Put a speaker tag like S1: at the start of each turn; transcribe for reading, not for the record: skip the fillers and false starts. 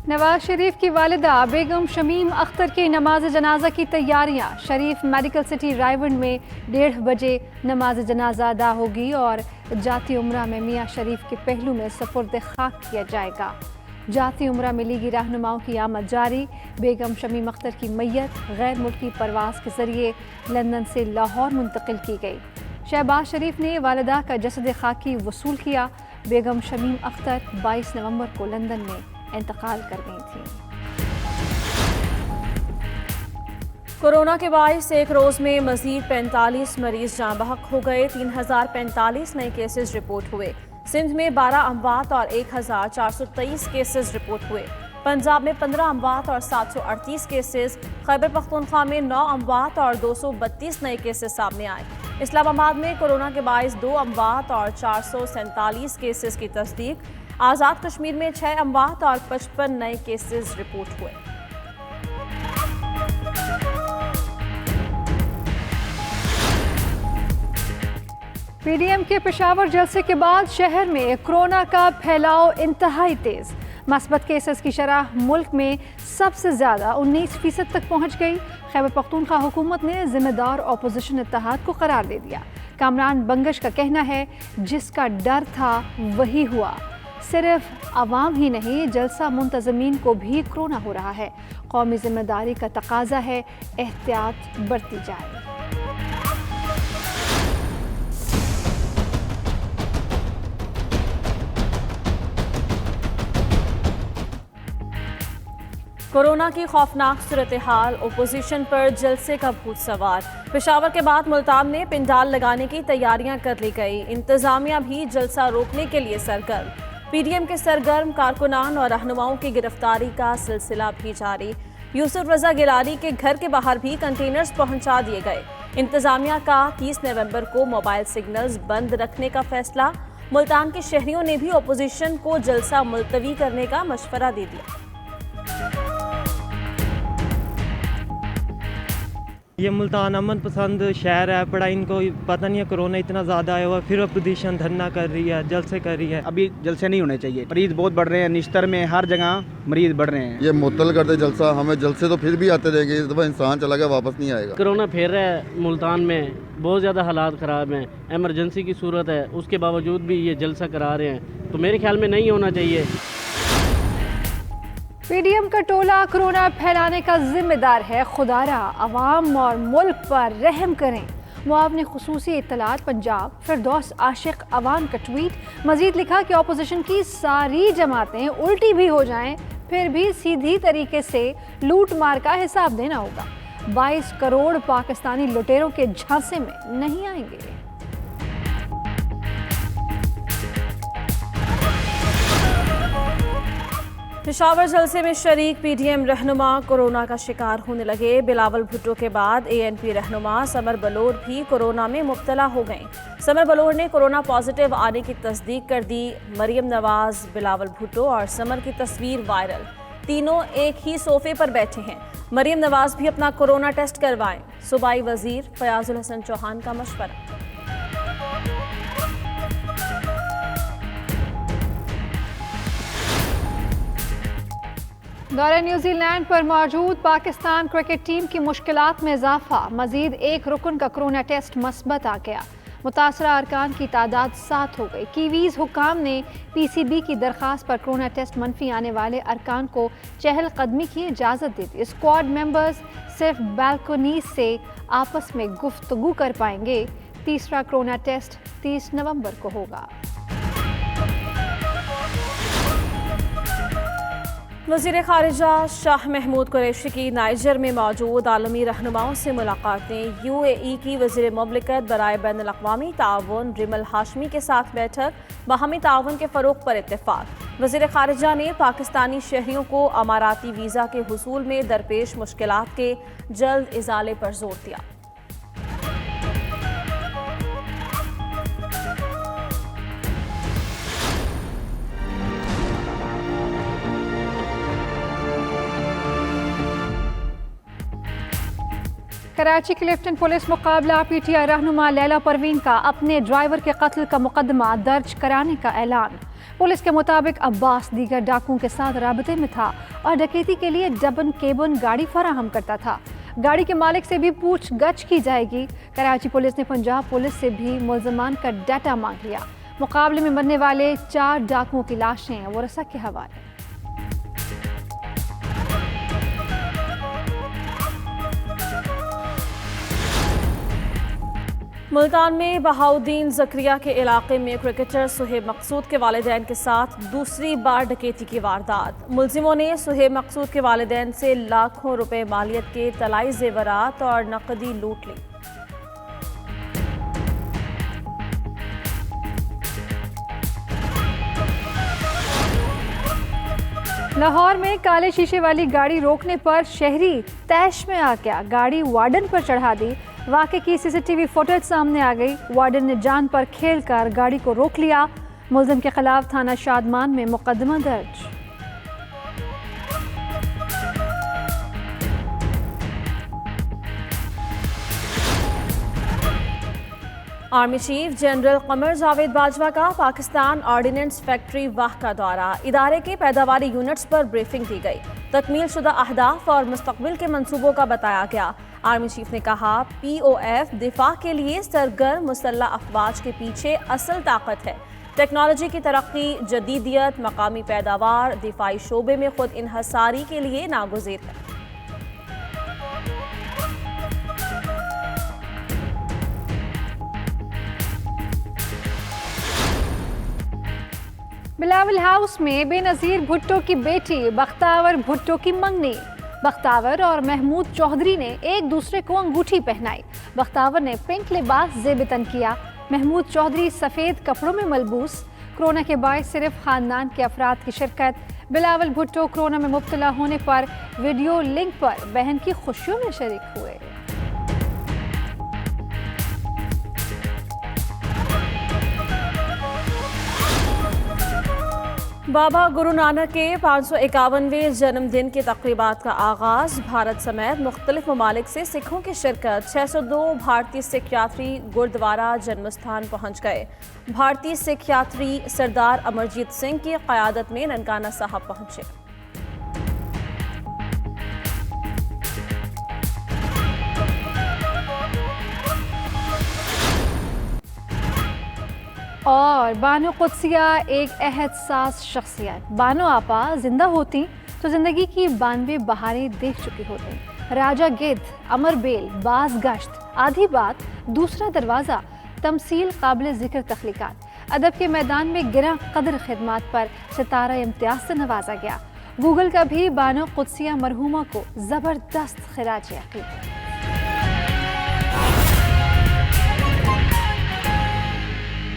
S1: नवाज शरीफ की वालिदा बेगम शमीम अख्तर की नमाज जनाजा की तैयारियां। शरीफ मेडिकल सिटी रायवंड में 1:30 बजे नमाज जनाजा अदा होगी और जाती उम्रा में मियाँ शरीफ के पहलू में सपुर्द खाक किया जाएगा। जाती उम्रा में लीगी रहनुमाओं की आमद जारी। बेगम शमीम अख्तर की मैयत गैर मुल्की परवाज के जरिए लंदन से लाहौर मुंतकिल की गई। शहबाज शरीफ ने वालिदा का जसद खाकी वसूल किया। बेगम शमीम अख्तर 22 नवंबर को लंदन में इंतकाल कर गई थी।
S2: कोरोना के बायस एक रोज में मजीद 45 मरीज जाँ बहक हो गए। 3045 नए केसेस रिपोर्ट हुए। सिंध में 12 अमवात और 1423 केसेस रिपोर्ट हुए। पंजाब में 15 अमवात और 738 केसेस। खैबर पख्तूनख्वा में 9 अमवात और 232 नए केसेस सामने आए। इस्लामाबाद में कोरोना के बायस 2 अमवात और 447 केसेस की तस्दीक। आज़ाद कश्मीर में 6 अमवात और 55 नए केसेस रिपोर्ट हुए।
S1: पीडीएम के पेशावर जलसे के बाद शहर में कोरोना का फैलाव इंतहाई तेज। मस्बत केसेस की शरह मुल्क में सबसे ज़्यादा 19% तक पहुँच गई। खैबर पख्तूनख्वा हुकूमत ने जिम्मेदार अपोजिशन इत्तेहाद को करार दे दिया। कामरान बंगश का कहना है जिसका डर था वही हुआ। सिर्फ आवाम ही नहीं जलसा मुंतजमीन को भी कोरोना हो रहा है। कौमी जिम्मेदारी का तकाजा है एहतियात बरती जाए।
S2: कोरोना की खौफनाक सूरत हाल, ओपोजिशन पर जलसे का भूत सवार। पेशावर के बाद मुल्तान में पिंडाल लगाने की तैयारियां कर ली गई। इंतजामिया भी जलसा रोकने के लिए सरगर्म। पीडीएम के सरगर्म कारकुनान और रहनुमाओं की गिरफ्तारी का सिलसिला भी जारी। यूसुफ रजा गिलानी के घर के बाहर भी कंटेनर्स पहुंचा दिए गए। इंतजामिया का 30 नवंबर को मोबाइल सिग्नल्स बंद रखने का फैसला। मुल्तान के शहरियों ने भी ओपोजिशन को जलसा मुलतवी करने का मशवरा दे दिया।
S3: ये मुल्तान अमन पसंद शहर है, बड़ा इनको पता नहीं है कोरोना इतना ज़्यादा आया हुआ, फिर अपोजिशन धरना कर रही है, जलसे कर रही है।
S4: अभी जलसे नहीं होने चाहिए। मरीज बहुत बढ़ रहे हैं, निश्तर में हर जगह मरीज बढ़ रहे हैं।
S5: ये मुअत्तल करते जलसा, हमें जलसे तो फिर भी आते रहेंगे। इस दफ़ा इंसान चला गया वापस नहीं आएगा।
S6: कोरोना फैल रहा है मुल्तान में, बहुत ज़्यादा हालात ख़राब हैं, एमरजेंसी की सूरत है, उसके बावजूद भी ये जलसा करा रहे हैं, तो मेरे ख्याल में नहीं होना चाहिए।
S1: पीडीएम का टोला कोरोना फैलाने का जिम्मेदार है। खुदारा अवाम और मुल्क पर रहम करें। मुआवने खुसूसी इत्तलात पंजाब फिरदौस आशिक अवान का ट्वीट। मजीद लिखा कि अपोजिशन की सारी जमातें उल्टी भी हो जाएं फिर भी सीधी तरीके से लूट मार का हिसाब देना होगा। 22 करोड़ पाकिस्तानी लुटेरों के झांसे में नहीं आएंगे।
S2: पेशावर जलसे में शरीक पीडीएम रहनुमा कोरोना का शिकार होने लगे। बिलावल भुट्टो के बाद एएनपी रहनुमा समर बलोर भी कोरोना में मुब्तला हो गए। समर बलोर ने कोरोना पॉजिटिव आने की तस्दीक कर दी। मरियम नवाज, बिलावल भुट्टो और समर की तस्वीर वायरल। तीनों एक ही सोफे पर बैठे हैं। मरियम नवाज भी अपना कोरोना टेस्ट करवाएं। सूबाई वजीर फयाजुल हसन चौहान का मशवरा।
S1: दौरे न्यूजीलैंड पर मौजूद पाकिस्तान क्रिकेट टीम की मुश्किलात में इजाफा। मजीद एक रुकन का कोरोना टेस्ट मस्बत आ गया। मुतासरा अरकान की तादाद 7 हो गई। कीवीज हुक्काम ने पीसीबी की दरख्वास्त पर कोरोना टेस्ट मनफी आने वाले अरकान को चहलकदमी की इजाज़त दे दी। स्क्वाड मेंबर्स सिर्फ बालकोनी से आपस में गुफ्तगू कर पाएंगे। तीसरा कोरोना टेस्ट 30 नवंबर को होगा।
S2: वज़ीर ख़ारिजा शाह महमूद कुरैशी की नाइजर में मौजूद आलमी रहनुमाओं से मुलाकातें। यूएई की वज़ीर मुमलिकत बराए बैनुल अक़वामी ताउन रिमल हाशमी के साथ बैठक। बाहमी ताउन के फ़रोग़ पर इत्तेफ़ाक़। वज़ीर ख़ारिजा ने पाकिस्तानी शहरियों को अमाराती वीज़ा के हुसूल में दरपेश मुश्किलात के जल्द इज़ाले पर जोर दिया।
S1: कराची क्लिफ्टन पुलिस मुकाबला पीटीआई रहनुमा लैला परवीन का अपने ड्राइवर के कत्ल का मुकदमा दर्ज कराने का ऐलान। पुलिस के मुताबिक अब्बास दीगर डाकुओं के साथ राबते में था और डकैती के लिए डबन केबन गाड़ी फराहम करता था। गाड़ी के मालिक से भी पूछगछ की जाएगी। कराची पुलिस ने पंजाब पुलिस से भी मुल्ज़मान का डाटा मांग लिया। मुकाबले में मरने वाले 4 डाकुओं की लाशें वरसा के हवाले।
S2: मुल्तान में बहाउद्दीन ज़करिया के इलाके में क्रिकेटर सुहेब मकसूद के वालिदैन के साथ दूसरी बार डकैती की वारदात। मुलजिमों ने सुहेब मकसूद के वालिदैन से लाखों रुपए मालियत के तलाई जेवरात और नकदी लूट ली।
S1: लाहौर में काले शीशे वाली गाड़ी रोकने पर शहरी तैश में आ गया। गाड़ी वार्डन पर चढ़ा दी। वाक़े की सीसीटीवी फुटेज सामने आ गई। वार्डन ने जान पर खेलकर गाड़ी को रोक लिया। मुल्जिम के खिलाफ थाना शादमान में मुकदमा दर्ज।
S2: Army chief general Qamar Javed Bajwa का पाकिस्तान ऑर्डिनेंस फैक्ट्री वाह का दौरा। इदारे के पैदावारी यूनिट्स पर ब्रीफिंग दी गई। तकमील शुदा अहदाफ और मुस्तकबिल के मंसूबों का बताया गया। आर्मी चीफ ने कहा, POF दिफा के लिए सरगर्म मुसल्लह अफवाज के पीछे असल ताकत है। टेक्नोलॉजी की तरक्की, जदीदियत, मकामी पैदावार दिफाई शोबे में खुद इन्हसारी के लिए नागुज़ीर है।
S1: बिलावल हाउस में बेनज़ीर भुट्टो की बेटी बख्तावर भुट्टो की मंगनी। बख्तावर और महमूद चौधरी ने एक दूसरे को अंगूठी पहनाई। बख्तावर ने पिंक लिबास ज़ेबतन किया। महमूद चौधरी सफ़ेद कपड़ों में मलबूस। कोरोना के बायस सिर्फ ख़ानदान के अफराद की शिरकत। बिलावल भुट्टो कोरोना में मुब्तला होने पर वीडियो लिंक पर बहन की खुशियों में शरीक हुए।
S2: बाबा गुरु नानक के 551वें जन्मदिन की तक़रीबात का आगाज़। भारत समेत मुख्तलिफ ममालिक से सिखों की शिरकत। 602 भारतीय सिख यात्री गुरुद्वारा जन्मस्थान पहुँच गए। भारतीय सिख यात्री सरदार अमरजीत सिंह की क़यादत में ननकाना साहब पहुँचे।
S1: और बानो कुद्सिया एक एहसास शख्सियत। बानो आपा जिंदा होती तो ज़िंदगी की 92 बहारें देख चुकी होती। राजा गिद्ध, अमर बेल, बाज गश्त, आधी बात, दूसरा दरवाज़ा, तमसील काबिल ज़िक्र तख्लीक़ात। अदब के मैदान में गिरा कदर खिदमात पर सितारा इम्तियाज़ से नवाजा गया। गूगल का भी बानो कुद्सिया मरहूमा को ज़बरदस्त खिराज अक़ीदत।